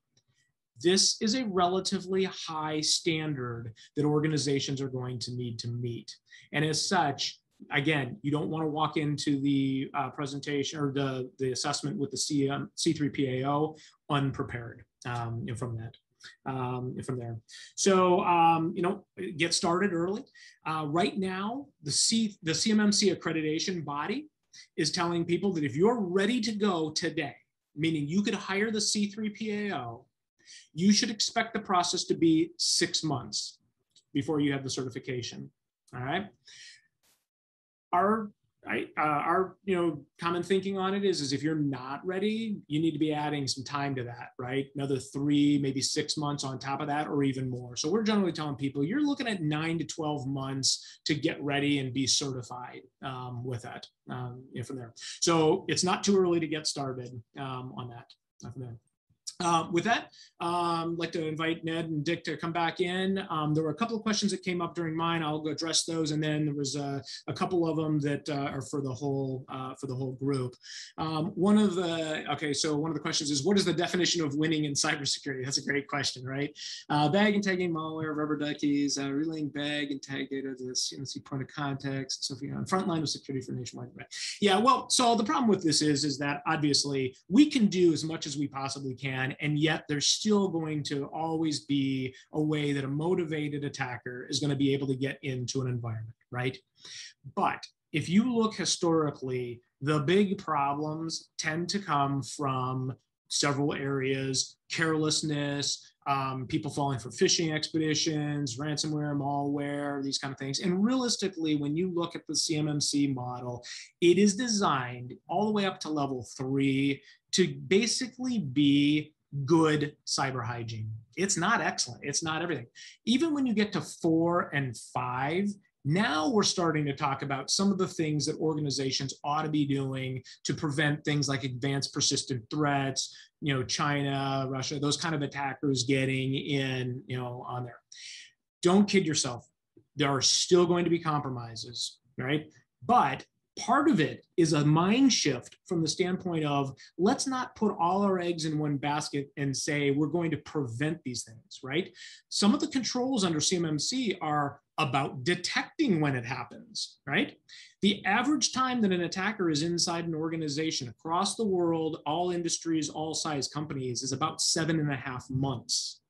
This is a relatively high standard that organizations are going to need to meet. And as such, again, you don't want to walk into the presentation or the assessment with the C3PAO unprepared from that. From there. So, get started early. Right now, the CMMC accreditation body is telling people that if you're ready to go today, meaning you could hire the C3PAO, you should expect the process to be 6 months before you have the certification. All right. our common thinking on it is if you're not ready, you need to be adding some time to that, right? Another 3, maybe 6 months on top of that, or even more. So we're generally telling people you're looking at 9 to 12 months to get ready and be certified with that from there. So it's not too early to get started on that from there. With that, I'd like to invite Ned and Dick to come back in. There were a couple of questions that came up during mine. I'll go address those, and then there was a couple of them that are for the whole group. One of the questions is, what is the definition of winning in cybersecurity? That's a great question, right? Bag and tagging malware, rubber duckies, relaying bag and tag data to the CMMC point of context, so front line of security for nationwide. Yeah, well, so the problem with this is that obviously we can do as much as we possibly can, and yet there's still going to always be a way that a motivated attacker is going to be able to get into an environment, right? But if you look historically, the big problems tend to come from several areas: carelessness, people falling for phishing expeditions, ransomware, malware, these kind of things. And realistically, when you look at the CMMC model, it is designed all the way up to level 3 to basically be good cyber hygiene. It's not excellent. It's not everything. Even when you get to 4 and 5, now we're starting to talk about some of the things that organizations ought to be doing to prevent things like advanced persistent threats, China, Russia, those kind of attackers getting in, on there. Don't kid yourself. There are still going to be compromises, right? But part of it is a mind shift from the standpoint of, let's not put all our eggs in one basket and say we're going to prevent these things, right? Some of the controls under CMMC are about detecting when it happens, right? The average time that an attacker is inside an organization across the world, all industries, all size companies, is about 7.5 months.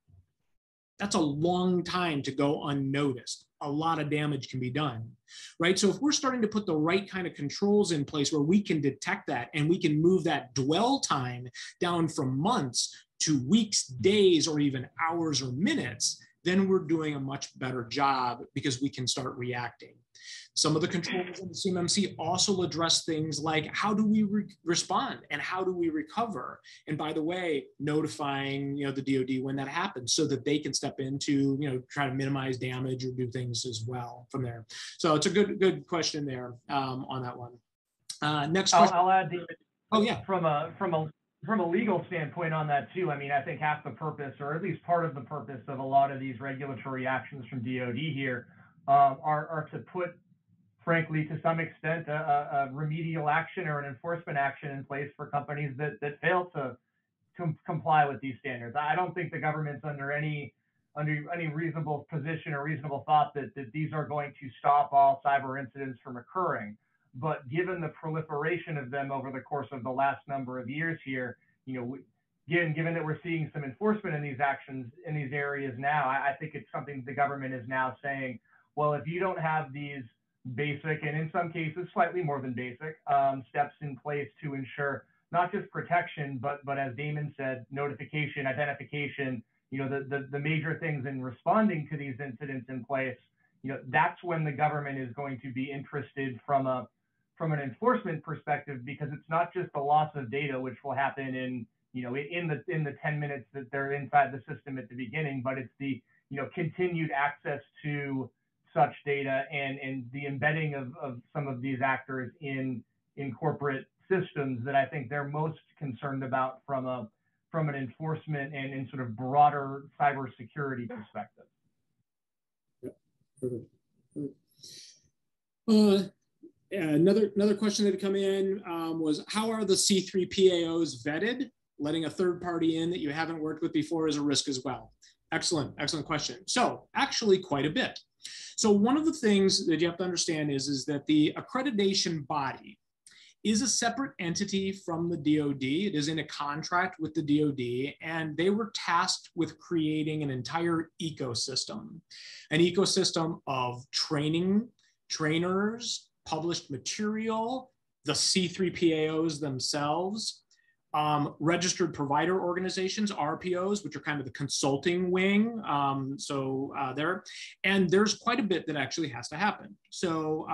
That's a long time to go unnoticed. A lot of damage can be done, right? So if we're starting to put the right kind of controls in place where we can detect that and we can move that dwell time down from months to weeks, days, or even hours or minutes, then we're doing a much better job because we can start reacting. Some of the controls in the CMMC also address things like, how do we respond and how do we recover? And by the way, notifying the DoD when that happens so that they can step in to try to minimize damage or do things as well from there. So it's a good question there on that one. Next question. I'll add, David. Oh yeah. From a legal standpoint on that too, I mean, I think half the purpose, or at least part of the purpose of a lot of these regulatory actions from DoD here are to put, frankly, to some extent, a remedial action or an enforcement action in place for companies that fail to comply with these standards. I don't think the government's under any reasonable position or reasonable thought that these are going to stop all cyber incidents from occurring. But given the proliferation of them over the course of the last number of years here, given that we're seeing some enforcement in these actions in these areas now, I think it's something the government is now saying, well, if you don't have these basic, and in some cases slightly more than basic, steps in place to ensure not just protection, but as Damon said, notification, identification, the major things in responding to these incidents in place, that's when the government is going to be interested from an enforcement perspective, because it's not just the loss of data, which will happen in the 10 minutes that they're inside the system at the beginning, but it's the continued access to such data and the embedding of some of these actors in corporate systems that I think they're most concerned about from an enforcement and sort of broader cybersecurity perspective. Another question that had come in was, how are the C3PAOs vetted? Letting a third party in that you haven't worked with before is a risk as well. Excellent question. So actually quite a bit. So one of the things that you have to understand is that the accreditation body is a separate entity from the DoD. It is in a contract with the DoD, and they were tasked with creating an entire ecosystem, an ecosystem of training, trainers, published material, the C3PAOs themselves, registered provider organizations, RPOs, which are kind of the consulting wing. And there's quite a bit that actually has to happen. So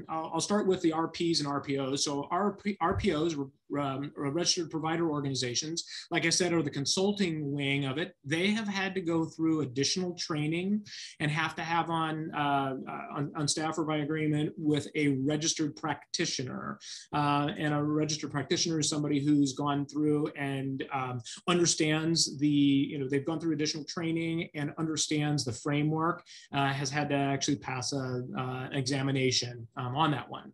I'll start with the RPs and RPOs. So RPOs, registered provider organizations, like I said, are the consulting wing of it. They have had to go through additional training and have to have on staff or by agreement with a registered practitioner. And a registered practitioner is somebody who's gone through and understands they've gone through additional training and understands the framework, has had to actually pass an examination on that one.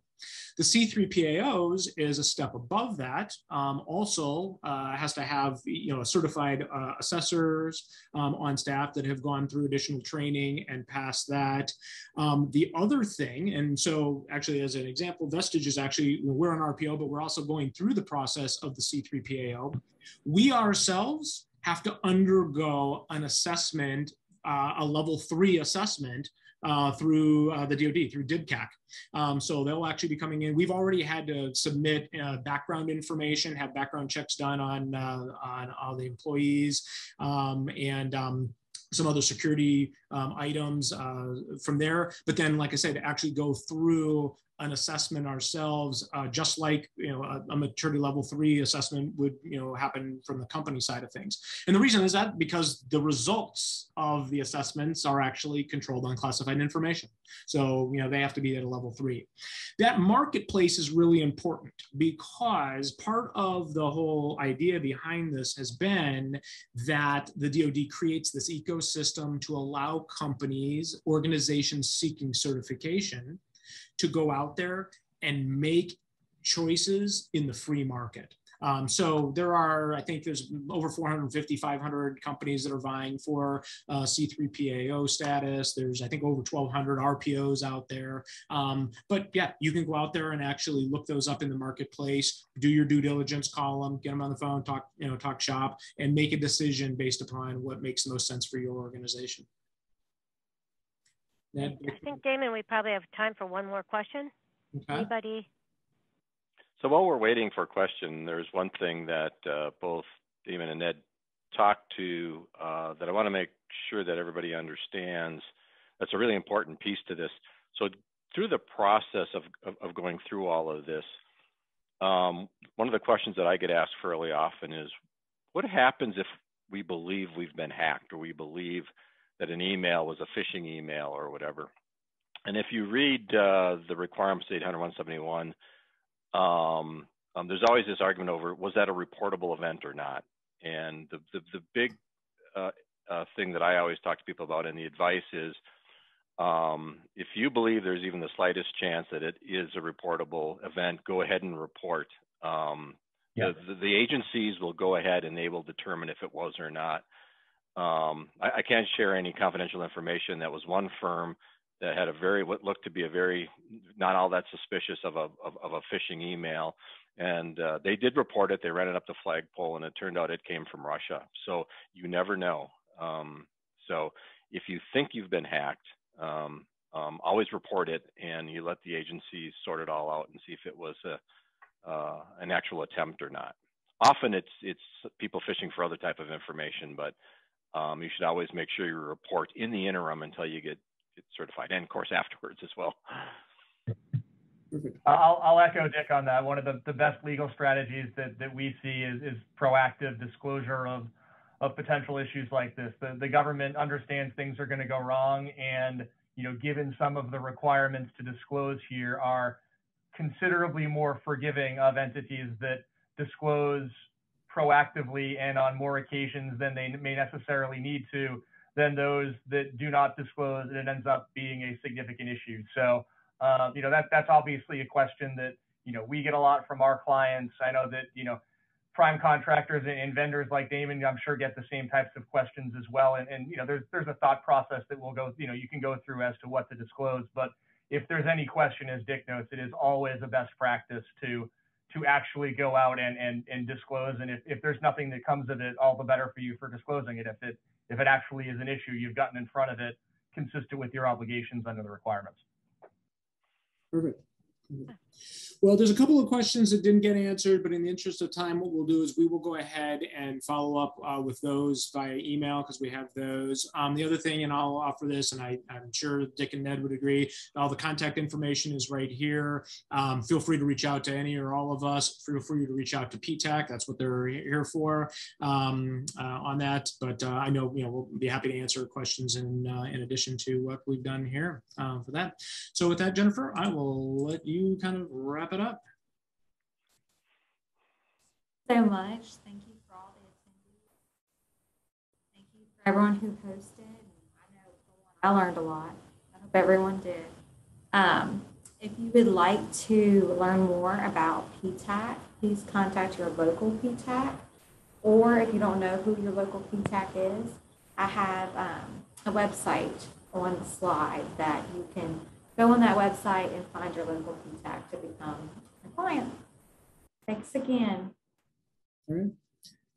The C3PAOs is a step above that. Also has to have certified assessors on staff that have gone through additional training and passed that. The other thing, and so actually as an example, Vestige is actually, we're an RPO, but we're also going through the process of the C3PAO. We ourselves have to undergo an assessment, a level 3 assessment through the DoD, through DIBCAC. So they'll actually be coming in. We've already had to submit background information, have background checks done on all the employees, and some other security items from there. But then, like I said, actually go through an assessment ourselves, just like a maturity level 3 assessment would happen from the company side of things. And the reason is that because the results of the assessments are actually controlled unclassified information. So they have to be at a level 3. That marketplace is really important because part of the whole idea behind this has been that the DoD creates this ecosystem to allow companies, organizations seeking certification to go out there and make choices in the free market. So there are, I think there's over 450, 500 companies that are vying for C3PAO status. There's, I think, over 1,200 RPOs out there. But yeah, you can go out there and actually look those up in the marketplace, do your due diligence, call them, get them on the phone, talk shop, and make a decision based upon what makes the most sense for your organization. I think, Damon, we probably have time for one more question. Okay. Anybody? So while we're waiting for a question, there's one thing that both Damon and Ned talked to that I want to make sure that everybody understands. That's a really important piece to this. So through the process of going through all of this, one of the questions that I get asked fairly often is, what happens if we believe we've been hacked, or we believe that an email was a phishing email or whatever? And if you read the requirements 800-171, there's always this argument over, was that a reportable event or not? And the big thing that I always talk to people about, and the advice is, if you believe there's even the slightest chance that it is a reportable event, go ahead and report. The agencies will go ahead and they will determine if it was or not. I can't share any confidential information. That was one firm that had what looked to be a very not all that suspicious of a phishing email, and they did report it. They ran it up the flagpole, and it turned out it came from Russia. So you never know. So if you think you've been hacked, always report it, and you let the agencies sort it all out and see if it was an actual attempt or not. Often it's people phishing for other type of information, but you should always make sure you report in the interim until you get certified, and of course afterwards as well. I'll echo Dick on that. One of the best legal strategies that we see is proactive disclosure of potential issues like this. The government understands things are going to go wrong, and given some of the requirements to disclose here are considerably more forgiving of entities that disclose proactively and on more occasions than they may necessarily need to, than those that do not disclose, and it ends up being a significant issue. So, that's obviously a question that, we get a lot from our clients. I know that, prime contractors and vendors like Damon, I'm sure, get the same types of questions as well. And there's a thought process that will go, you can go through as to what to disclose. But if there's any question, as Dick notes, it is always a best practice to actually go out and disclose. And if there's nothing that comes of it, all the better for you for disclosing it. If it actually is an issue, you've gotten in front of it consistent with your obligations under the requirements. Perfect. Well, there's a couple of questions that didn't get answered, but in the interest of time, what we'll do is we will go ahead and follow up with those via email because we have those. The other thing, and I'll offer this, and I'm sure Dick and Ned would agree, all the contact information is right here. Feel free to reach out to any or all of us. Feel free to reach out to PTAC. That's what they're here for on that. But I know, we'll be happy to answer questions in addition to what we've done here for that. So with that, Jennifer, I will let you kind of wrap it up. So much. Thank you for all the attendees. Thank you for everyone who hosted. I know I learned a lot. I hope everyone did. If you would like to learn more about PTAC, please contact your local PTAC. Or if you don't know who your local PTAC is, I have a website on the slide that you can go on that website and find your local PTAC to become a client. Thanks again. All right.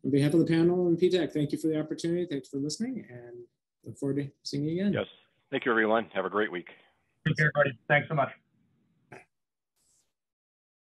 On behalf of the panel and PTAC, thank you for the opportunity. Thanks for listening, and look forward to seeing you again. Yes. Thank you, everyone. Have a great week. Take care, everybody. Thanks so much.